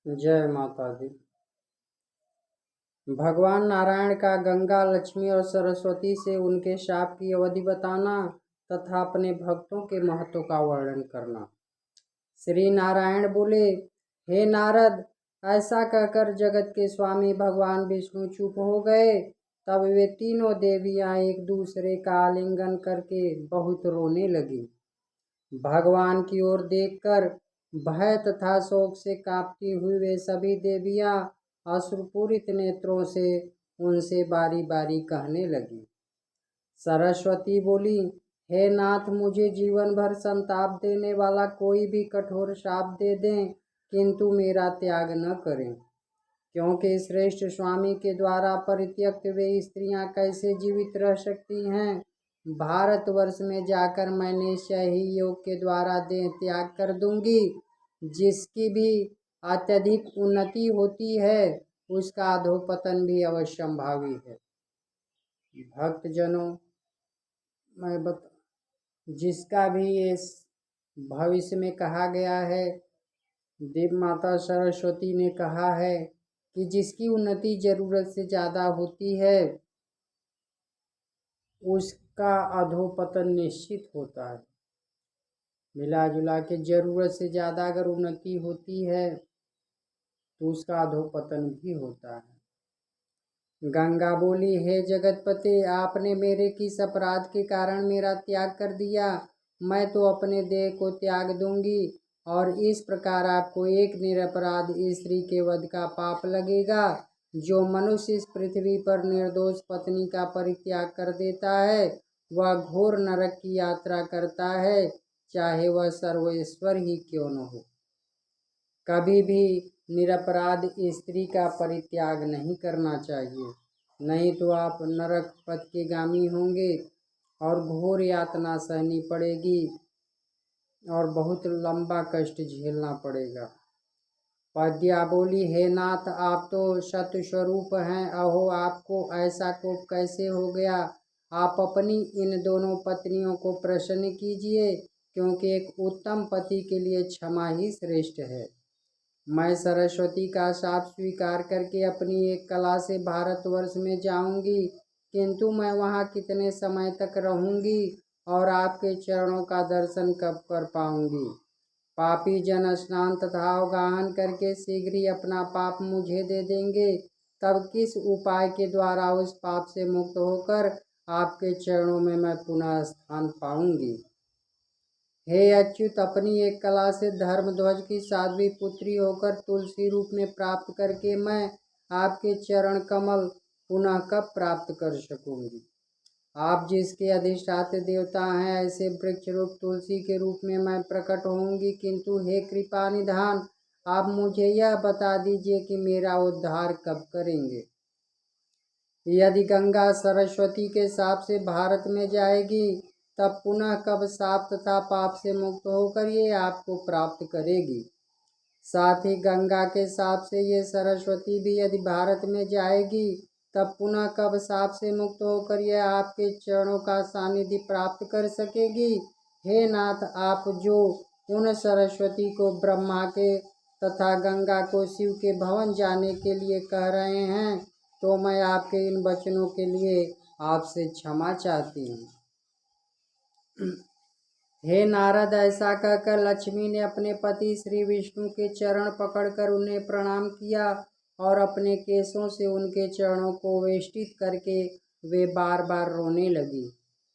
जय माता दी। भगवान नारायण का गंगा, लक्ष्मी और सरस्वती से उनके शाप की अवधि बताना तथा अपने भक्तों के महत्व का वर्णन करना। श्री नारायण बोले, हे नारद, ऐसा कहकर जगत के स्वामी भगवान विष्णु चुप हो गए। तब वे तीनों देवियां एक दूसरे का आलिंगन करके बहुत रोने लगी। भगवान की ओर देखकर भय तथा शोक से कांपती हुई वे सभी देवियां अश्रुपूरित नेत्रों से उनसे बारी बारी कहने लगी। सरस्वती बोली, हे नाथ, मुझे जीवन भर संताप देने वाला कोई भी कठोर शाप दे दें, किंतु मेरा त्याग न करें, क्योंकि श्रेष्ठ स्वामी के द्वारा परित्यक्त वे स्त्रियां कैसे जीवित रह सकती हैं। भारतवर्ष में जाकर मैं निश्चय ही योग के द्वारा देह त्याग कर दूंगी। जिसकी भी अत्यधिक उन्नति होती है उसका अधोपतन भी अवश्यंभावी है। भक्तजनों, जिसका भी ये भविष्य में कहा गया है, देव माता सरस्वती ने कहा है कि जिसकी उन्नति जरूरत से ज़्यादा होती है उसका अधोपतन निश्चित होता है। मिला जुला के जरूरत से ज़्यादा अगर उन्नति होती है तो उसका अधोपतन भी होता है। गंगा बोली, हे जगतपते, आपने मेरे किस अपराध के कारण मेरा त्याग कर दिया। मैं तो अपने देह को त्याग दूंगी और इस प्रकार आपको एक निरपराध स्त्री के वध का पाप लगेगा। जो मनुष्य इस पृथ्वी पर निर्दोष पत्नी का परित्याग कर देता है वह घोर नरक की यात्रा करता है, चाहे वह सर्वेश्वर ही क्यों न हो। कभी भी निरपराध स्त्री का परित्याग नहीं करना चाहिए, नहीं तो आप नरक पथ के गामी होंगे और घोर यातना सहनी पड़ेगी और बहुत लंबा कष्ट झेलना पड़ेगा। पद्या बोली, हे नाथ, आप तो सत्य स्वरूप हैं, अहो आपको ऐसा कोप कैसे हो गया। आप अपनी इन दोनों पत्नियों को प्रसन्न कीजिए, क्योंकि एक उत्तम पति के लिए क्षमा ही श्रेष्ठ है। मैं सरस्वती का शाप स्वीकार करके अपनी एक कला से भारतवर्ष में जाऊंगी, किंतु मैं वहाँ कितने समय तक रहूंगी और आपके चरणों का दर्शन कब कर पाऊंगी। पापी जन स्नान तथा अवगाहन करके शीघ्र ही अपना पाप मुझे दे देंगे, तब किस उपाय के द्वारा उस पाप से मुक्त होकर आपके चरणों में मैं पुनः स्थान पाऊंगी। हे अच्युत, अपनी एक कला से धर्मध्वज की साध्वी पुत्री होकर तुलसी रूप में प्राप्त करके मैं आपके चरण कमल पुनः कब प्राप्त कर सकूंगी। आप जिसके अधिष्ठात्र देवता हैं, ऐसे वृक्ष रूप तुलसी के रूप में मैं प्रकट होंगी, किंतु हे कृपा निधान, आप मुझे यह बता दीजिए कि मेरा उद्धार कब करेंगे। यदि गंगा सरस्वती के शाप से भारत में जाएगी तब पुनः कब शाप तथा पाप से मुक्त होकर ये आपको प्राप्त करेगी। साथ ही गंगा के शाप से ये सरस्वती भी यदि भारत में जाएगी तब पुनः कब शाप से मुक्त होकर यह आपके चरणों का सानिध्य प्राप्त कर सकेगी। हे नाथ, आप जो उन सरस्वती को ब्रह्मा के तथा गंगा को शिव के भवन जाने के लिए कह रहे हैं, तो मैं आपके इन वचनों के लिए आपसे क्षमा चाहती हूँ। हे नारद, ऐसा कहकर लक्ष्मी ने अपने पति श्री विष्णु के चरण पकड़कर उन्हें प्रणाम किया और अपने केशों से उनके चरणों को वेष्टित करके वे बार बार रोने लगी।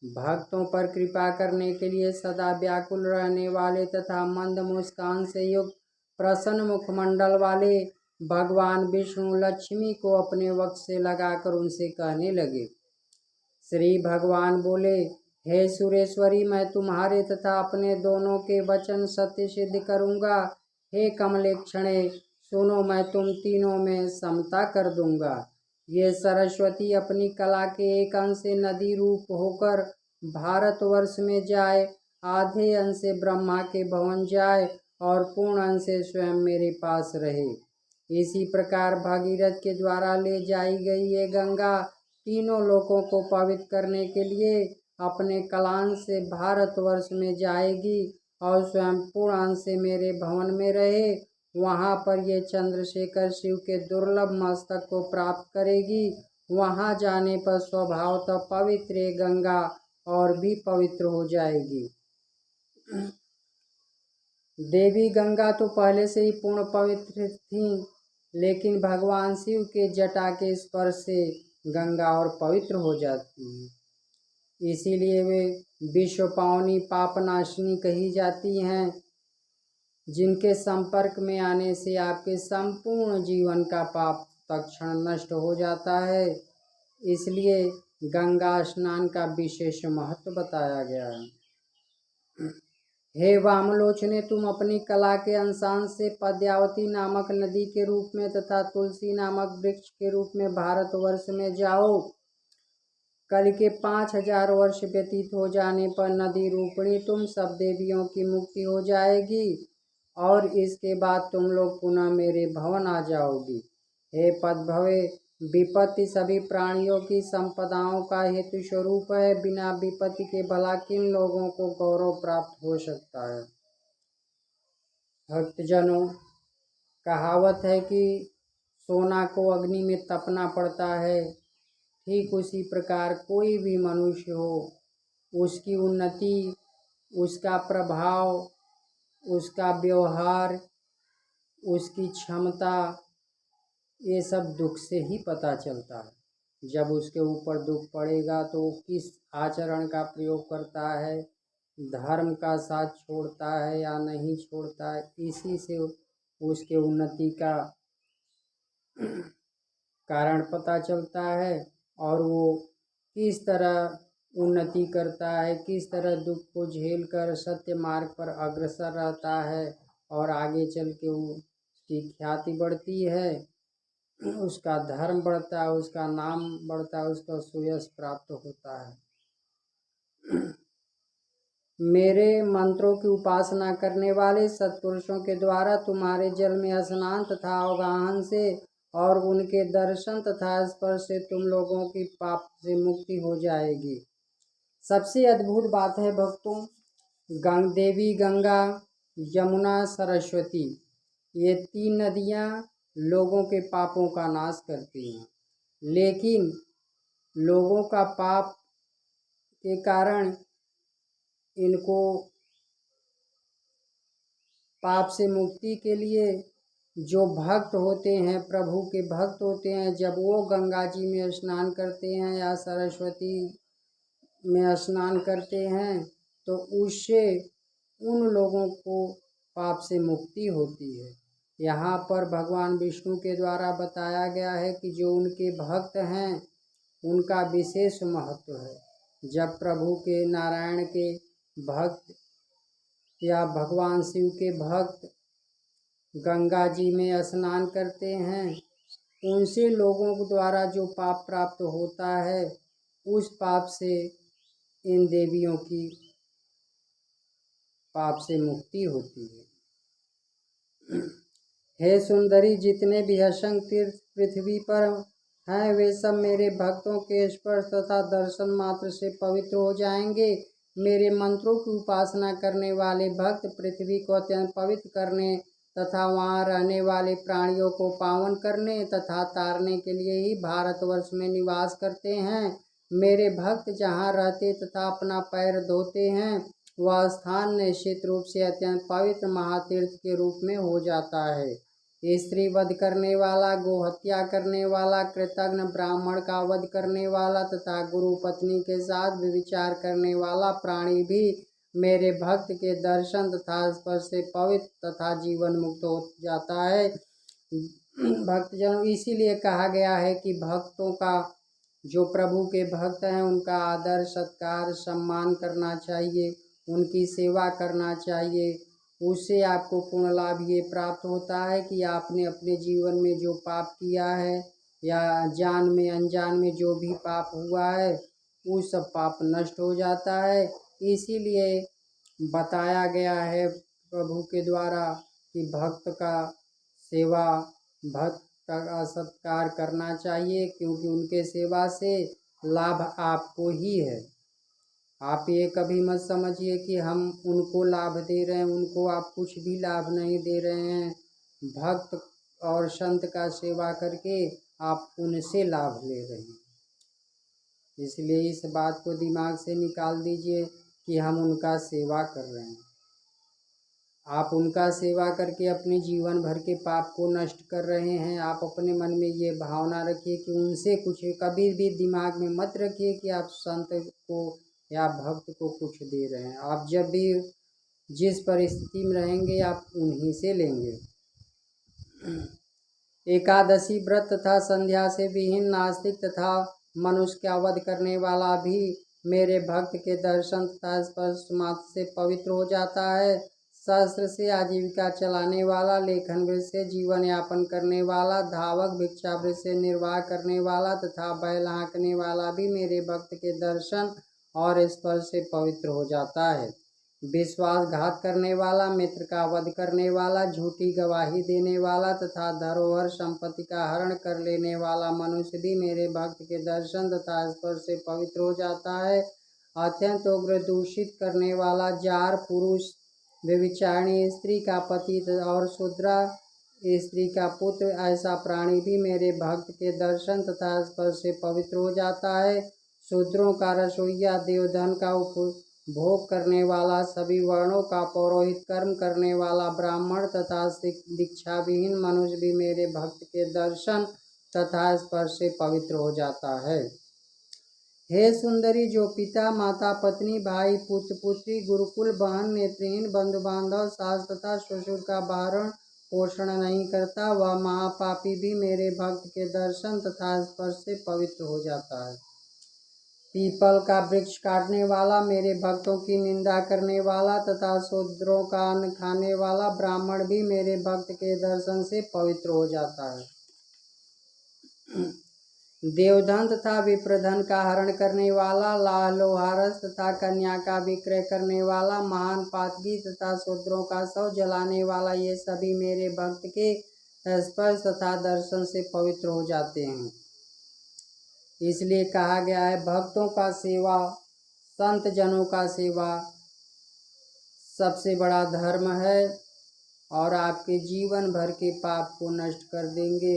भक्तों पर कृपा करने के लिए सदा व्याकुल रहने वाले तथा मंद मुस्कान से युक्त प्रसन्न मुखमंडल वाले भगवान विष्णु लक्ष्मी को अपने वक्ष से लगाकर उनसे कहने लगे। श्री भगवान बोले, हे सुरेश्वरी, मैं तुम्हारे तथा अपने दोनों के वचन सत्य सिद्ध करूँगा। हे कमलेक्षणे, सुनो, मैं तुम तीनों में समता कर दूंगा। ये सरस्वती अपनी कला के एक अंश से नदी रूप होकर भारतवर्ष में जाए, आधे अंश से ब्रह्मा के भवन जाए और पूर्ण अंश से स्वयं मेरे पास रहे। इसी प्रकार भागीरथ के द्वारा ले जाई गई ये गंगा तीनों लोकों को पवित्र करने के लिए अपने कलांश से भारतवर्ष में जाएगी और स्वयं पूर्ण अंश से मेरे भवन में रहे वहाँ पर ये चंद्रशेखर शिव के दुर्लभ मस्तक को प्राप्त करेगी। वहाँ जाने पर स्वभावतः पवित्र ये गंगा और भी पवित्र हो जाएगी। देवी गंगा तो पहले से ही पूर्ण पवित्र थी, लेकिन भगवान शिव के जटा के स्पर्श से गंगा और पवित्र हो जाती है। इसीलिए वे विश्व पावनी पापनाशिनी कही जाती हैं, जिनके संपर्क में आने से आपके संपूर्ण जीवन का पाप तत्क्षण नष्ट हो जाता है। इसलिए गंगा स्नान का विशेष महत्व बताया गया है। हे वामलोचने, तुम अपनी कला के अंशांश से पद्मावती नामक नदी के रूप में तथा तुलसी नामक वृक्ष के रूप में भारतवर्ष में जाओ। कल के 5000 वर्ष व्यतीत हो जाने पर नदी रूपिणी तुम सब देवियों की मुक्ति हो जाएगी और इसके बाद तुम लोग पुनः मेरे भवन आ जाओगी। हे पद्भवे, विपत्ति सभी प्राणियों की संपदाओं का हेतु स्वरूप है। बिना विपत्ति के भला किन लोगों को गौरव प्राप्त हो सकता है। भक्तजनों, कहावत है कि सोना को अग्नि में तपना पड़ता है। ठीक उसी प्रकार कोई भी मनुष्य हो, उसकी उन्नति, उसका प्रभाव, उसका व्यवहार, उसकी क्षमता, ये सब दुख से ही पता चलता है। जब उसके ऊपर दुख पड़ेगा तो किस आचरण का प्रयोग करता है, धर्म का साथ छोड़ता है या नहीं छोड़ता है, इसी से उसके उन्नति का कारण पता चलता है और वो किस तरह उन्नति करता है, किस तरह दुख को झेल कर सत्य मार्ग पर अग्रसर रहता है और आगे चल के उसकी ख्याति बढ़ती है, उसका धर्म बढ़ता है, उसका नाम बढ़ता है, उसका सुयश प्राप्त होता है। मेरे मंत्रों की उपासना करने वाले सत्पुरुषों के द्वारा तुम्हारे जल में स्नान तथा अवगाहन से और उनके दर्शन तथा स्पर्श से तुम लोगों की पाप से मुक्ति हो जाएगी। सबसे अद्भुत बात है भक्तों, देवी गंगा, यमुना, सरस्वती, ये 3 नदियाँ लोगों के पापों का नाश करती हैं, लेकिन लोगों का पाप के कारण इनको पाप से मुक्ति के लिए जो भक्त होते हैं, प्रभु के भक्त होते हैं, जब वो गंगा जी में स्नान करते हैं या सरस्वती में स्नान करते हैं तो उससे उन लोगों को पाप से मुक्ति होती है। यहाँ पर भगवान विष्णु के द्वारा बताया गया है कि जो उनके भक्त हैं उनका विशेष महत्व है। जब प्रभु के, नारायण के भक्त या भगवान शिव के भक्त गंगा जी में स्नान करते हैं, उनसे लोगों के द्वारा जो पाप प्राप्त होता है, उस पाप से इन देवियों की पाप से मुक्ति होती है। हे सुंदरी, जितने भी असंख्य तीर्थ पृथ्वी पर हैं, वे सब मेरे भक्तों के स्पर्श तथा दर्शन मात्र से पवित्र हो जाएंगे। मेरे मंत्रों की उपासना करने वाले भक्त पृथ्वी को अत्यंत पवित्र करने तथा वहाँ रहने वाले प्राणियों को पावन करने तथा तारने के लिए ही भारतवर्ष में निवास करते हैं। मेरे भक्त जहाँ रहते तथा अपना पैर धोते हैं, वह स्थान निश्चित रूप से अत्यंत पवित्र महातीर्थ के रूप में हो जाता है। स्त्री वध करने वाला, गोहत्या करने वाला, कृतघ्न ब्राह्मण का वध करने वाला तथा गुरु पत्नी के साथ व्यभिचार करने वाला प्राणी भी मेरे भक्त के दर्शन तथा स्पर्श से पवित्र तथा जीवन मुक्त हो जाता है। भक्तजनों, इसीलिए कहा गया है कि भक्तों का, जो प्रभु के भक्त हैं, उनका आदर, सत्कार, सम्मान करना चाहिए, उनकी सेवा करना चाहिए। उससे आपको पूर्ण लाभ ये प्राप्त होता है कि आपने अपने जीवन में जो पाप किया है या जान में अनजान में जो भी पाप हुआ है, वो सब पाप नष्ट हो जाता है। इसीलिए बताया गया है प्रभु के द्वारा कि भक्त का सेवा, भक्त का सत्कार करना चाहिए, क्योंकि उनके सेवा से लाभ आपको ही है। आप ये कभी मत समझिए कि हम उनको लाभ दे रहे हैं, उनको आप कुछ भी लाभ नहीं दे रहे हैं। भक्त और संत का सेवा करके आप उनसे लाभ ले रहे हैं। इसलिए इस बात को दिमाग से निकाल दीजिए कि हम उनका सेवा कर रहे हैं। आप उनका सेवा करके अपने जीवन भर के पाप को नष्ट कर रहे हैं। आप अपने मन में ये भावना रखिए कि उनसे कुछ, कभी भी दिमाग में मत रखिए कि आप संत को या भक्त को कुछ दे रहे हैं। आप जब भी जिस परिस्थिति में रहेंगे आप उन्हीं से लेंगे। एकादशी व्रत तथा संध्या से विहीन नास्तिक तथा मनुष्य का वध करने वाला भी मेरे भक्त के दर्शन तथा स्पर्श मात्र से पवित्र हो जाता है। शस्त्र से आजीविका चलाने वाला, लेखन वृत्ति से जीवन यापन करने वाला, धावक भिक्षा वृत्ति से निर्वाह करने वाला तथा बैल हाँकने वाला भी मेरे भक्त के दर्शन और स्पर्श से पवित्र हो जाता है। विश्वासघात करने वाला, मित्र का वध करने वाला, झूठी गवाही देने वाला तथा धरोहर संपत्ति का हरण कर लेने वाला मनुष्य भी मेरे भक्त के दर्शन तथा स्पर्श से पवित्र हो जाता है। अत्यंत उग्र दूषित करने वाला, जार पुरुष, व्यभिचारिणी स्त्री का पति और शूद्रा स्त्री का पुत्र, ऐसा प्राणी भी मेरे भक्त के दर्शन तथा स्पर्श से पवित्र हो जाता है। शूद्रों का रसोइया, देवधन का भोग करने वाला, सभी वर्णों का पौरोहित कर्म करने वाला ब्राह्मण तथा दीक्षा विहीन मनुष्य भी मेरे भक्त के दर्शन तथा स्पर्श से पवित्र हो जाता है। हे सुंदरी, जो पिता, माता, पत्नी, भाई, पुत्र, पुत्री, गुरुकुल, बहन, नेत्रहीन, बंधु बांधव, सास तथा ससुर का भरण पोषण नहीं करता, वह महापापी भी मेरे भक्त के दर्शन तथा स्पर्श से पवित्र हो जाता है। पीपल का वृक्ष काटने वाला, मेरे भक्तों की निंदा करने वाला तथा शूद्रों का अन्न खाने वाला ब्राह्मण भी मेरे भक्त के दर्शन से पवित्र हो जाता है। देवधन तथा विप्रधन का हरण करने वाला, लोहारस तथा कन्या का विक्रय करने वाला, महान पातकी तथा शूद्रों का शव जलाने वाला, ये सभी मेरे भक्त के स्पर्श तथा दर्शन से पवित्र हो जाते हैं। इसलिए कहा गया है, भक्तों का सेवा, संत जनों का सेवा सबसे बड़ा धर्म है और आपके जीवन भर के पाप को नष्ट कर देंगे।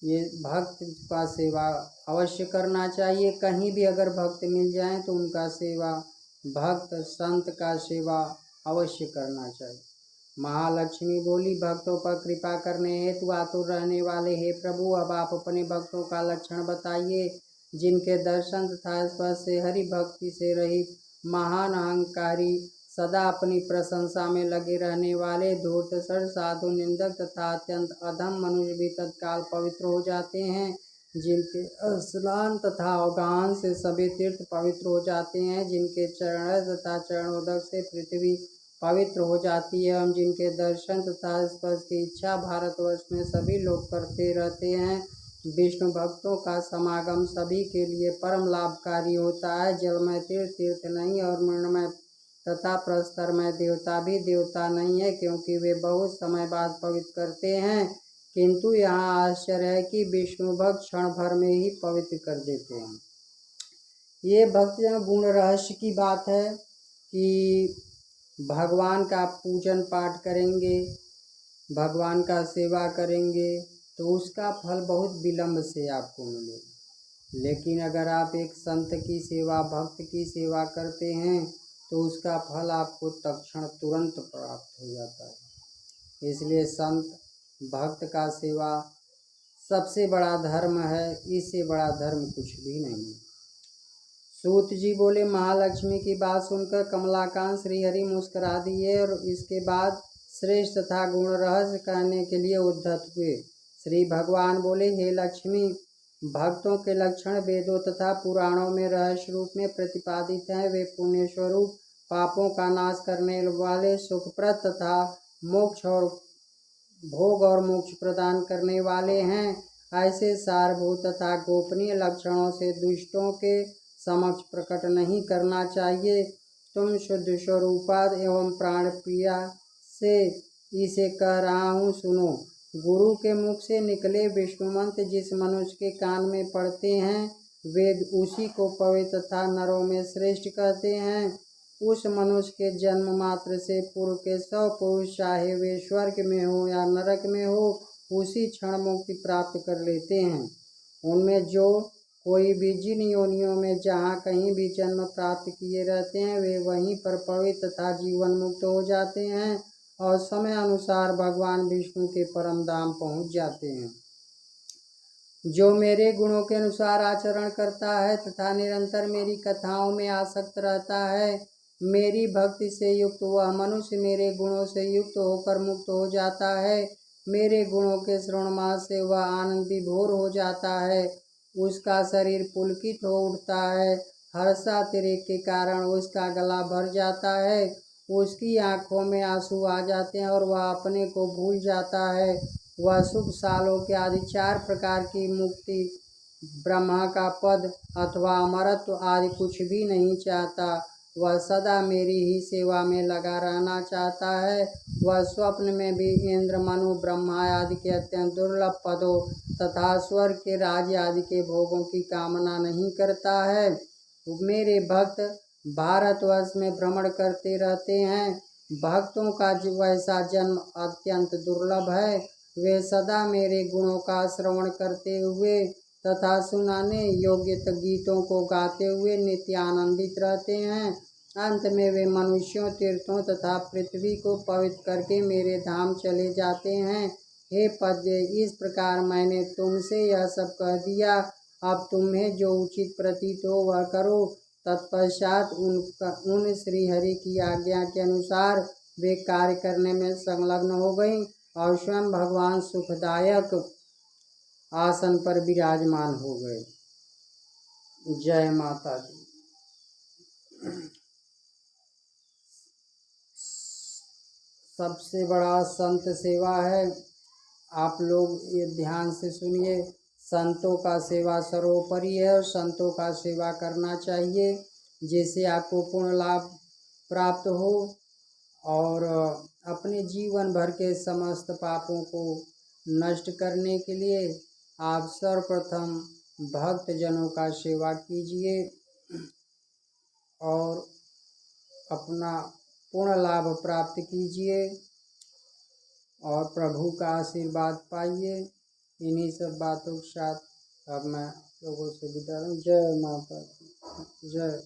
ये भक्त का सेवा अवश्य करना चाहिए। कहीं भी अगर भक्त मिल जाएं तो उनका सेवा, भक्त संत का सेवा अवश्य करना चाहिए। महालक्ष्मी बोली, भक्तों पर कृपा करने हेतु आतुर रहने वाले हे प्रभु, अब आप अपने भक्तों का लक्षण बताइए, जिनके दर्शन तथा स्पर्श से हरि भक्ति से रहित, महान अहंकारी, सदा अपनी प्रशंसा में लगे रहने वाले, धूर्त साधु, निंदक तथा अत्यंत अधम मनुष्य भी तत्काल पवित्र हो जाते हैं, जिनके स्नान तथा अवगाहन से सभी तीर्थ पवित्र हो जाते हैं, जिनके चरण तथा चरणोदक से पृथ्वी पवित्र हो जाती है, एवं जिनके दर्शन तथा स्पर्श की इच्छा भारतवर्ष में सभी लोग करते रहते हैं। विष्णु भक्तों का समागम सभी के लिए परम लाभकारी होता है। जलमय तीर्थ तीर्थ नहीं और मृणमय तथा प्रस्तरमय देवता भी देवता नहीं है, क्योंकि वे बहुत समय बाद पवित्र करते हैं। किंतु यहाँ आश्चर्य है कि विष्णु भक्त क्षण भर में ही पवित्र कर देते हैं। ये भक्त गुण रहस्य की बात है कि भगवान का पूजन पाठ करेंगे, भगवान का सेवा करेंगे तो उसका फल बहुत विलंब से आपको मिलेगा। लेकिन अगर आप एक संत की सेवा, भक्त की सेवा करते हैं तो उसका फल आपको तत्क्षण तुरंत प्राप्त हो जाता है। इसलिए संत भक्त का सेवा सबसे बड़ा धर्म है, इससे बड़ा धर्म कुछ भी नहीं है। सूत जी बोले, महालक्ष्मी की बात सुनकर कमलाकांत श्रीहरि मुस्कुरा दिए और इसके बाद श्रेष्ठ तथा गुण रहस्य कहने के लिए उद्धत हुए। श्री भगवान बोले, हे लक्ष्मी, भक्तों के लक्षण वेदों तथा पुराणों में रहस्य रूप में प्रतिपादित हैं। वे पुण्य स्वरूप, पापों का नाश करने वाले, सुखप्रद तथा मोक्ष और भोग और मोक्ष प्रदान करने वाले हैं। ऐसे सारभूत तथा गोपनीय लक्षणों से दुष्टों के समक्ष प्रकट नहीं करना चाहिए। तुम शुद्ध स्वरूपा एवं प्राण प्रिया से इसे कह रहा हूँ, सुनो। गुरु के मुख से निकले विष्णु मंत्र जिस मनुष्य के कान में पड़ते हैं, वेद उसी को पवित्र तथा नरों में श्रेष्ठ कहते हैं। उस मनुष्य के जन्म मात्र से पूर्व के 100 पुरुष, चाहे वे स्वर्ग में हो या नरक में हो, उसी क्षण मुक्ति प्राप्त कर लेते हैं। उनमें जो कोई भी जिन योनियों में जहाँ कहीं भी जन्म प्राप्त किए रहते हैं, वे वहीं पर पवित्र तथा जीवन मुक्त हो जाते हैं और समय अनुसार भगवान विष्णु के परम धाम पहुँच जाते हैं। जो मेरे गुणों के अनुसार आचरण करता है तथा निरंतर मेरी कथाओं में आसक्त रहता है, मेरी भक्ति से युक्त वह मनुष्य मेरे गुणों से युक्त होकर मुक्त हो जाता है। मेरे गुणों के श्रवण से वह आनंद विभोर हो जाता है, उसका शरीर पुलकित हो उठता है, हर्षातिरेक के कारण उसका गला भर जाता है, उसकी आंखों में आंसू आ जाते हैं और वह अपने को भूल जाता है। वह सुख सालों के आदि 4 प्रकार की मुक्ति, ब्रह्मा का पद अथवा अमरत्व आदि कुछ भी नहीं चाहता। वह सदा मेरी ही सेवा में लगा रहना चाहता है। वह स्वप्न में भी इंद्र, मनु, ब्रह्मा आदि के अत्यंत दुर्लभ पदों तथा स्वर्ग के राज्य आदि के भोगों की कामना नहीं करता है। मेरे भक्त भारतवर्ष में भ्रमण करते रहते हैं। भक्तों का वैसा जन्म अत्यंत दुर्लभ है। वे सदा मेरे गुणों का श्रवण करते हुए तथा सुनाने योग्य गीतों को गाते हुए नित्य आनंदित रहते हैं। अंत में वे मनुष्यों, तीर्थों तथा पृथ्वी को पवित्र करके मेरे धाम चले जाते हैं। हे पद्य, इस प्रकार मैंने तुमसे यह सब कह दिया। अब तुम्हें जो उचित प्रतीत हो वह करो। तत्पश्चात उन श्रीहरि की आज्ञा के अनुसार वे कार्य करने में संलग्न हो गईं और स्वयं भगवान सुखदायक आसन पर विराजमान हो गए। जय माता दी। सबसे बड़ा संत सेवा है। आप लोग ये ध्यान से सुनिए। संतों का सेवा सर्वोपरि है और संतों का सेवा करना चाहिए, जिससे आपको पूर्ण लाभ प्राप्त हो और अपने जीवन भर के समस्त पापों को नष्ट करने के लिए आप सर्वप्रथम भक्त जनों का सेवा कीजिए और अपना पूर्ण लाभ प्राप्त कीजिए और प्रभु का आशीर्वाद पाइए। इन्हीं सब बातों के साथ अब मैं लोगों से विदा हूँ। जय माता दी। जय।